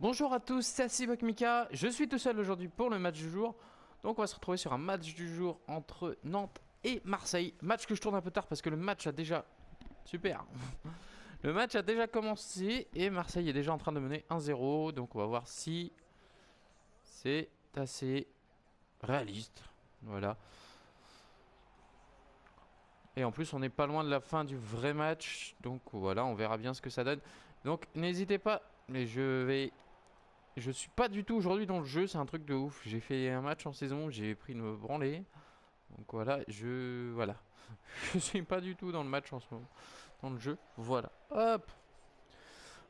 Bonjour à tous, c'est Asibok Mika. Je suis tout seul aujourd'hui pour le match du jour. Donc on va se retrouver sur un match du jour entre Nantes et Marseille. Match que je tourne un peu tard parce que le match a déjà... Super. Le match a déjà commencé et Marseille est déjà en train de mener 1-0. Donc on va voir si c'est assez réaliste. Voilà. Et en plus on n'est pas loin de la fin du vrai match. Donc voilà, on verra bien ce que ça donne. Donc n'hésitez pas, mais je suis pas du tout aujourd'hui dans le jeu, c'est un truc de ouf. J'ai fait un match en saison, j'ai pris une branlée. Donc voilà, voilà. Je suis pas du tout dans le match en ce moment, dans le jeu. Voilà. Hop.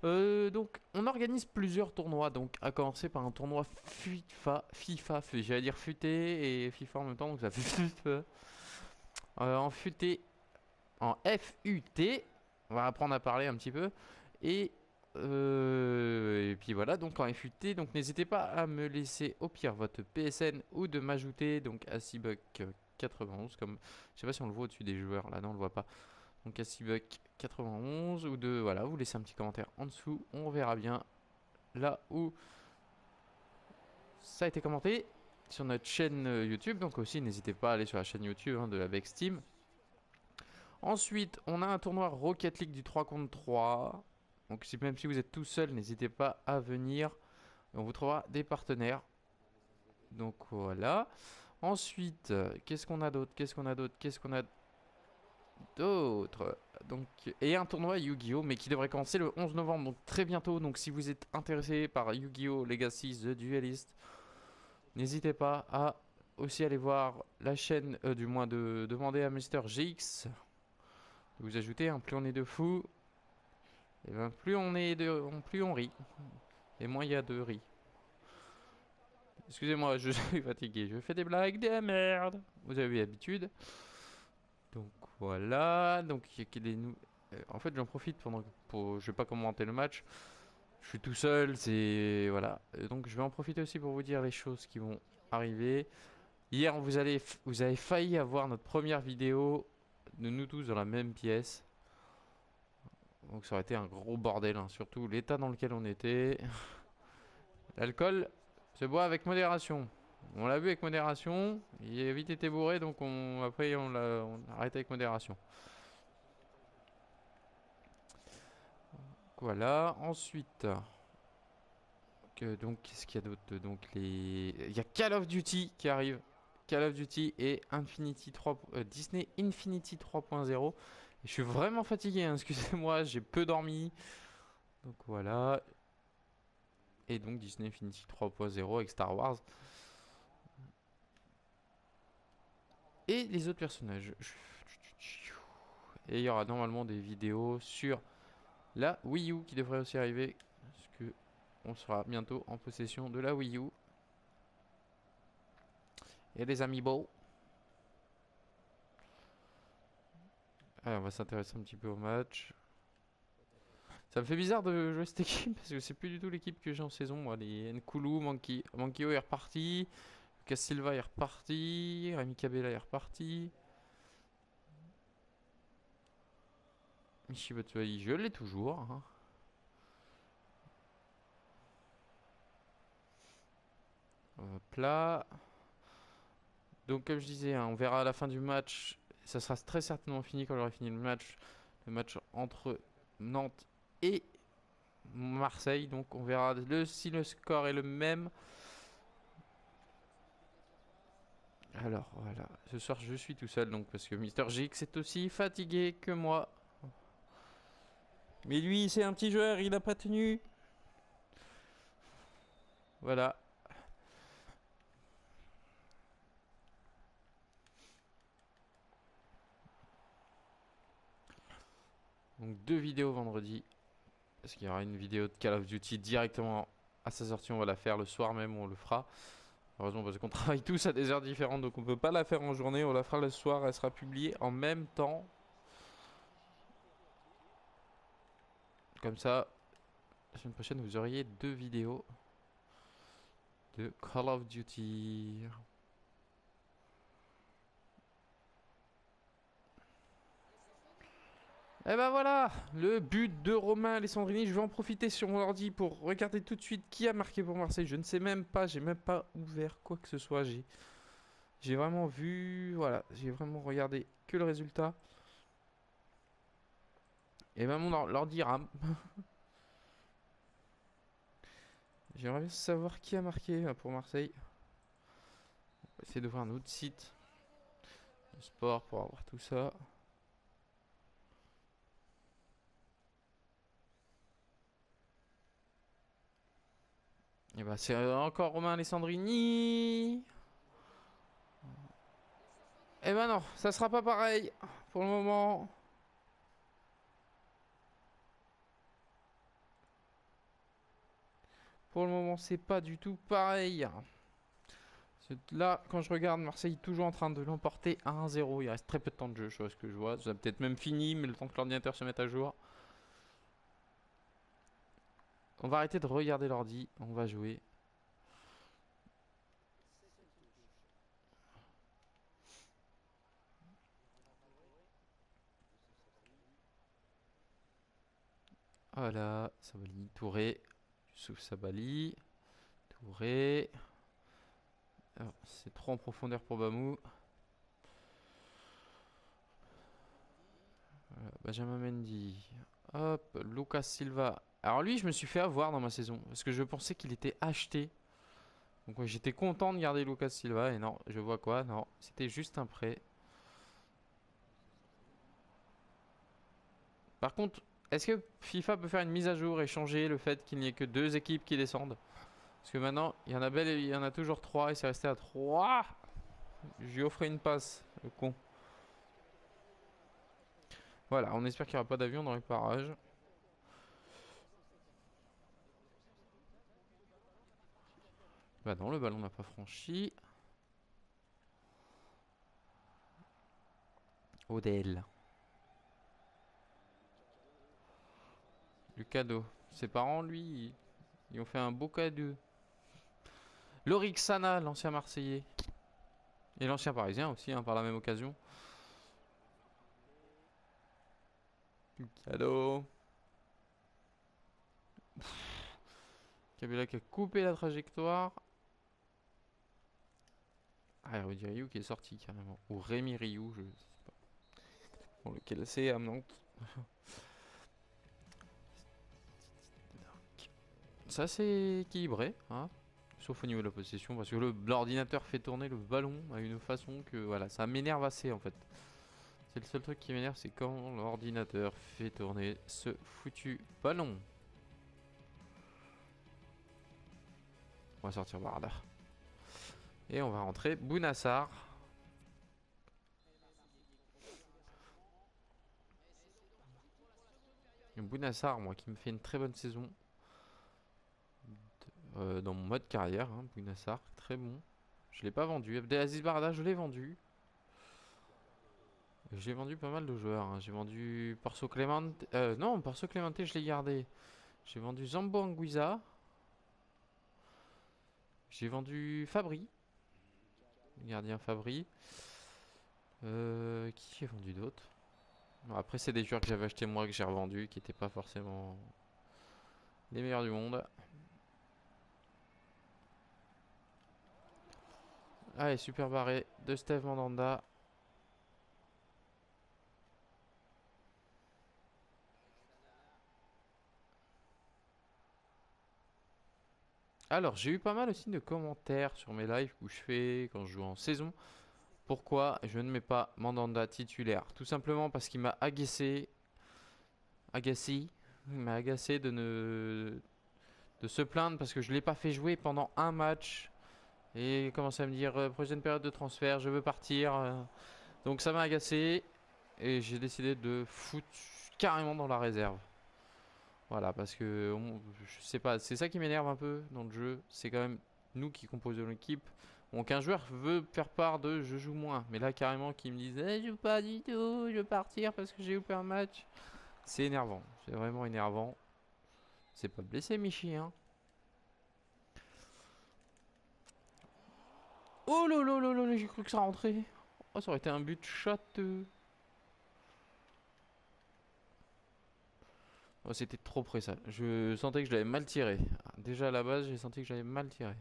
Donc on organise plusieurs tournois, donc à commencer par un tournoi FIFA, j'allais dire futé et FIFA en même temps, donc ça fait FIFA. En futé, en FUT, on va apprendre à parler un petit peu. Et puis voilà, donc en FUT, donc n'hésitez pas à me laisser au pire votre PSN ou de m'ajouter donc à Seabuck 91 comme je sais pas si on le voit au-dessus des joueurs là, non on le voit pas. Donc à Seabuck 91 ou de voilà, vous laissez un petit commentaire en dessous, on verra bien là où ça a été commenté sur notre chaîne YouTube. Donc aussi n'hésitez pas à aller sur la chaîne YouTube de la Vex Team. Ensuite, on a un tournoi Rocket League du 3 contre 3. Donc même si vous êtes tout seul, n'hésitez pas à venir. On vous trouvera des partenaires. Donc voilà. Ensuite, qu'est-ce qu'on a d'autre? Donc, et un tournoi Yu-Gi-Oh! Mais qui devrait commencer le 11 novembre, donc très bientôt. Donc si vous êtes intéressé par Yu-Gi-Oh! Legacy The Duelist, n'hésitez pas à aussi aller voir la chaîne, du moins de demander à Mister GX de vous ajouter. Plus on est de fous, et ben plus on rit. Et moins il y a de riz. Excusez-moi, je suis fatigué. Je fais des blagues de merde. Vous avez l'habitude. Donc voilà. Donc il y a des en fait, j'en profite je vais pas commenter le match. Je suis tout seul, c'est voilà. Donc je vais en profiter aussi pour vous dire les choses qui vont arriver. Hier, vous avez failli avoir notre première vidéo de nous tous dans la même pièce. Donc ça aurait été un gros bordel, hein. Surtout l'état dans lequel on était. L'alcool se boit avec modération. On l'a vu avec modération. Il a vite été bourré, donc après on a arrêté avec modération. Voilà. Ensuite, donc qu'est-ce qu'il y a d'autre? Donc il y a Call of Duty qui arrive. Call of Duty et Disney Infinity 3.0. Je suis vraiment fatigué, hein, excusez-moi, j'ai peu dormi. Donc voilà. Et donc Disney Infinity 3.0 avec Star Wars. Et les autres personnages. Et il y aura normalement des vidéos sur la Wii U qui devrait aussi arriver. Parce que on sera bientôt en possession de la Wii U. Et des amiibo. Allez, on va s'intéresser un petit peu au match. Ça me fait bizarre de jouer cette équipe parce que c'est plus du tout l'équipe que j'ai en saison. Moi, les Nkulu, Mankio est reparti. Lucas Silva est reparti. Rémi Cabella est reparti. Michi Batshuayi, je l'ai toujours, hein. Hop là. Donc comme je disais, hein, on verra à la fin du match. Ça sera très certainement fini quand j'aurai fini le match. Le match entre Nantes et Marseille. Donc on verra si le score est le même. Alors voilà, ce soir je suis tout seul donc parce que Mister Gx est aussi fatigué que moi. Mais lui c'est un petit joueur, il n'a pas tenu. Voilà. Donc deux vidéos vendredi. Parce qu'il y aura une vidéo de Call of Duty directement à sa sortie, on va la faire le soir même, on le fera. Heureusement parce qu'on travaille tous à des heures différentes, donc on peut pas la faire en journée, on la fera le soir, elle sera publiée en même temps. Comme ça, la semaine prochaine vous auriez deux vidéos de Call of Duty. Et ben voilà, le but de Romain Alessandrini. Je vais en profiter sur mon ordi pour regarder tout de suite qui a marqué pour Marseille. Je ne sais même pas, j'ai même pas ouvert quoi que ce soit. J'ai vraiment vu, voilà, j'ai vraiment regardé que le résultat. Et ben mon l'ordi rame. J'aimerais bien savoir qui a marqué pour Marseille. On va essayer d'ouvrir un autre site de sport pour avoir tout ça. Et bah c'est encore Romain Alessandrini. Et ben non, ça sera pas pareil pour le moment. Pour le moment, c'est pas du tout pareil. Là, quand je regarde, Marseille toujours en train de l'emporter 1-0. Il reste très peu de temps de jeu, je vois ce que je vois. Ça a peut-être même fini, mais le temps que l'ordinateur se mette à jour. On va arrêter de regarder l'ordi, on va jouer. Voilà, Sabali, Touré, Youssouf Sabali, Touré. C'est trop en profondeur pour Bamou. Voilà, Benjamin Mendy. Hop, Lucas Silva. Alors lui, je me suis fait avoir dans ma saison parce que je pensais qu'il était acheté. Donc ouais, j'étais content de garder Lucas Silva et non, je vois quoi? Non, c'était juste un prêt. Par contre, est-ce que FIFA peut faire une mise à jour et changer le fait qu'il n'y ait que deux équipes qui descendent? Parce que maintenant, il y en a belle et il y en a toujours trois et c'est resté à trois. Je lui offrais une passe, le con. Voilà, on espère qu'il n'y aura pas d'avion dans les parages. Bah non, le ballon n'a pas franchi. Odell. Du cadeau. Ses parents, lui, ils ont fait un beau cadeau. Lorik Sana, l'ancien Marseillais. Et l'ancien Parisien aussi, hein, par la même occasion. Du cadeau. Kabila qui a coupé la trajectoire. Ah, Rudy Ryu qui est sorti carrément. Ou Rémi Ryu, je sais pas. Bon, lequel c'est à Nantes. Ça c'est équilibré, hein. Sauf au niveau de la possession, parce que l'ordinateur fait tourner le ballon à une façon que voilà, ça m'énerve assez en fait. C'est le seul truc qui m'énerve, c'est quand l'ordinateur fait tourner ce foutu ballon. On va sortir Barda. Et on va rentrer Bounassar. Bounassar, moi, qui me fait une très bonne saison dans mon mode carrière. Hein, Bounassar, très bon. Je l'ai pas vendu. Abdelaziz Barda, je l'ai vendu. J'ai vendu pas mal de joueurs. Hein. J'ai vendu Porso Clemente. Non, Porso Clemente, je l'ai gardé. J'ai vendu Zambo Anguissa. J'ai vendu Fabri. Gardien Fabri. Qui j'ai vendu d'autres? Bon, après, c'est des joueurs que j'avais acheté moi que j'ai revendu, qui n'étaient pas forcément les meilleurs du monde. Allez, super barré de Steve Mandanda. Alors, j'ai eu pas mal aussi de commentaires sur mes lives où je fais quand je joue en saison. Pourquoi je ne mets pas Mandanda titulaire? Tout simplement parce qu'il m'a agacé. Agacé. Il m'a agacé de se plaindre parce que je ne l'ai pas fait jouer pendant un match. Et il commence à me dire prochaine période de transfert, je veux partir. Donc ça m'a agacé. Et j'ai décidé de foutre carrément dans la réserve. Voilà, parce que je sais pas, c'est ça qui m'énerve un peu dans le jeu. C'est quand même nous qui composons l'équipe. Donc un joueur veut faire part de je joue moins. Mais là carrément qui me disent je joue pas du tout, je veux partir parce que j'ai loupé un match. C'est énervant, c'est vraiment énervant. C'est pas blessé Michi hein. Oh là là là là, j'ai cru que ça rentrait. Oh ça aurait été un but shot. Oh, c'était trop près ça. Je sentais que je l'avais mal tiré. Déjà à la base, j'ai senti que j'avais mal tiré.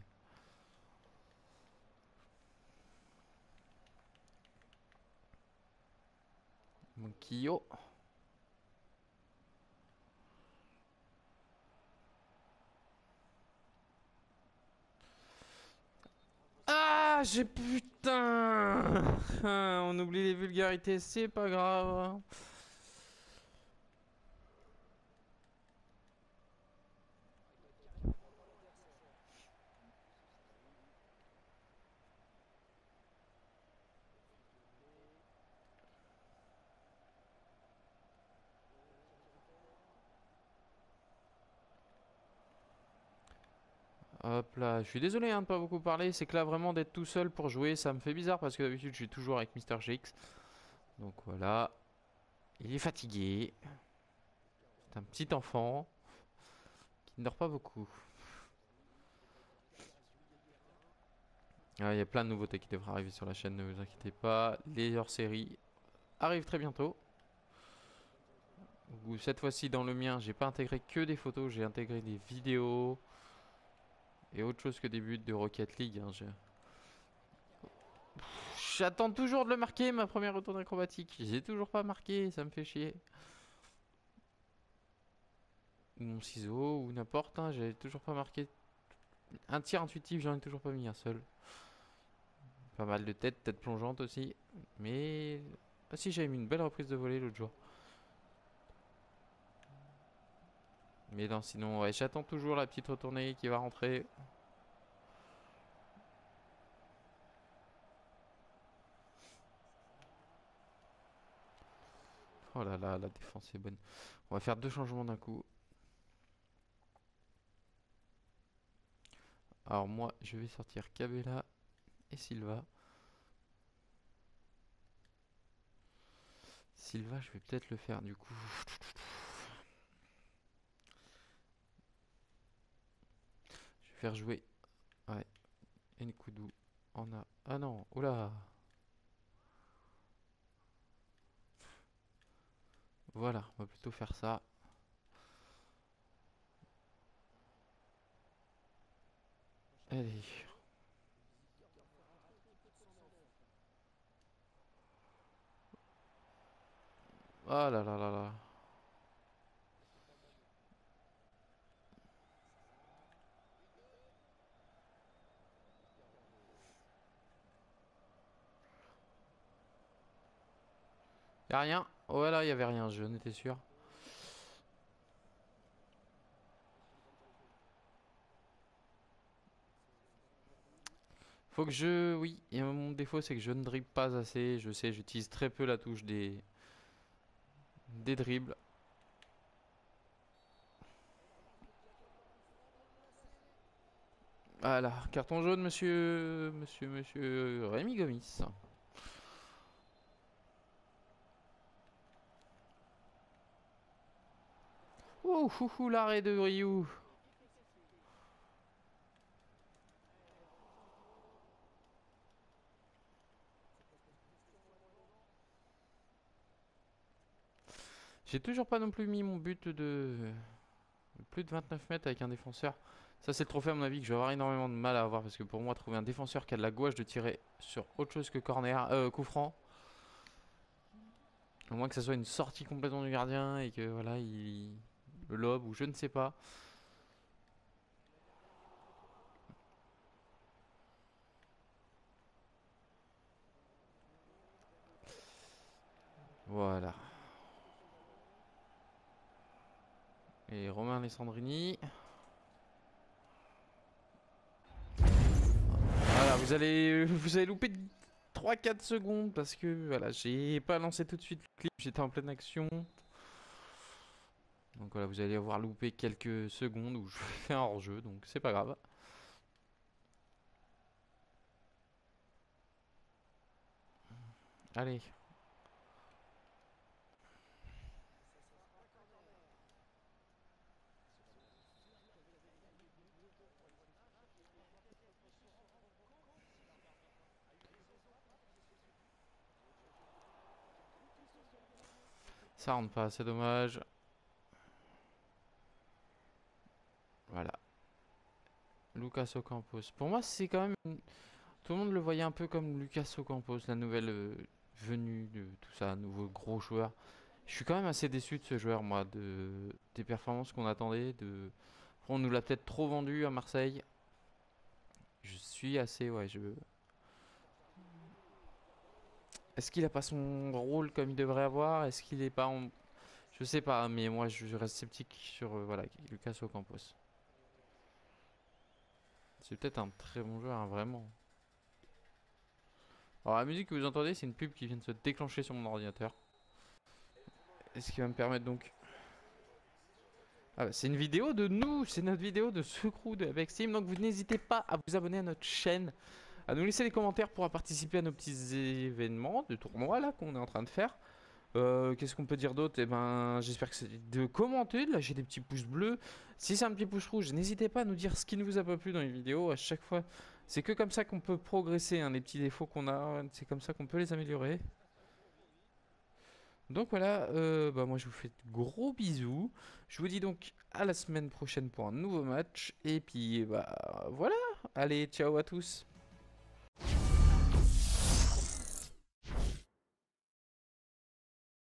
Mon Kyo. Ah, j'ai putain. On oublie les vulgarités, c'est pas grave. Hop là, je suis désolé hein, de pas beaucoup parler, c'est que là vraiment d'être tout seul pour jouer, ça me fait bizarre parce que d'habitude je suis toujours avec Mister GX. Donc voilà, il est fatigué, c'est un petit enfant qui ne dort pas beaucoup. Ah, il y a plein de nouveautés qui devraient arriver sur la chaîne, ne vous inquiétez pas. Les hors-séries arrivent très bientôt. Ou cette fois-ci dans le mien, j'ai pas intégré que des photos, j'ai intégré des vidéos et autre chose que des buts de Rocket League. Hein, j'attends toujours de le marquer, ma première retour acrobatique. J'ai toujours pas marqué, ça me fait chier. Ou mon ciseau, ou n'importe, hein, j'ai toujours pas marqué. Un tir intuitif, j'en ai toujours pas mis un seul. Pas mal de tête plongeante aussi. Mais. Ah si, j'avais mis une belle reprise de volée l'autre jour. Mais non, sinon, ouais, j'attends toujours la petite retournée qui va rentrer. Oh là là, la défense est bonne. On va faire deux changements d'un coup. Alors moi, je vais sortir Cabella et Silva. Silva, je vais peut-être le faire du coup. Je vais faire jouer. Ouais, Nkoudou. On a. Ah non, oula. Voilà, on va plutôt faire ça. Allez. Oh là là là là. Y'a rien. Oh là, y avait rien, je n'étais sûr. Faut que je. Oui, et mon défaut, c'est que je ne dribble pas assez. Je sais, j'utilise très peu la touche des dribbles. Voilà, carton jaune, monsieur Rémi Gomis. Ouh, l'arrêt de Ryu. J'ai toujours pas non plus mis mon but de plus de 29 mètres avec un défenseur. Ça, c'est le trophée, à mon avis, que je vais avoir énormément de mal à avoir. Parce que pour moi, trouver un défenseur qui a de la gouache de tirer sur autre chose que corner, coup franc, au moins que ça soit une sortie complètement du gardien et que voilà, il le lobe ou je ne sais pas. Voilà. Et Romain Alessandrini. Voilà, vous allez louper 3-4 secondes parce que voilà, j'ai pas lancé tout de suite le clip, j'étais en pleine action. Donc voilà, vous allez avoir loupé quelques secondes où je fais un hors-jeu, donc c'est pas grave. Allez, ça rentre pas, c'est dommage. Lucas Ocampos. Pour moi, c'est quand même. Tout le monde le voyait un peu comme Lucas Ocampos, la nouvelle venue de tout ça, nouveau gros joueur. Je suis quand même assez déçu de ce joueur, moi, des performances qu'on attendait. On nous l'a peut-être trop vendu à Marseille. Je suis assez. Ouais, Est-ce qu'il a pas son rôle comme il devrait avoir? Est-ce qu'il est pas en. Je sais pas, mais moi je reste sceptique sur voilà, Lucas Ocampos. C'est peut-être un très bon joueur, hein, vraiment. Alors la musique que vous entendez, c'est une pub qui vient de se déclencher sur mon ordinateur. Et ce qui va me permettre donc. Ah bah, c'est une vidéo de nous, c'est notre vidéo de ce crew de avec Steam. Donc vous n'hésitez pas à vous abonner à notre chaîne, à nous laisser des commentaires pour participer à nos petits événements de tournoi là qu'on est en train de faire. Qu'est-ce qu'on peut dire d'autre? Eh ben, j'espère que c'est de commenter, de lâcher des petits pouces bleus. Si c'est un petit pouce rouge, n'hésitez pas à nous dire ce qui ne vous a pas plu dans les vidéos. À chaque fois, c'est que comme ça qu'on peut progresser, hein, les petits défauts qu'on a, c'est comme ça qu'on peut les améliorer. Donc voilà, bah moi je vous fais de gros bisous. Je vous dis donc à la semaine prochaine pour un nouveau match. Et puis bah voilà, allez, ciao à tous.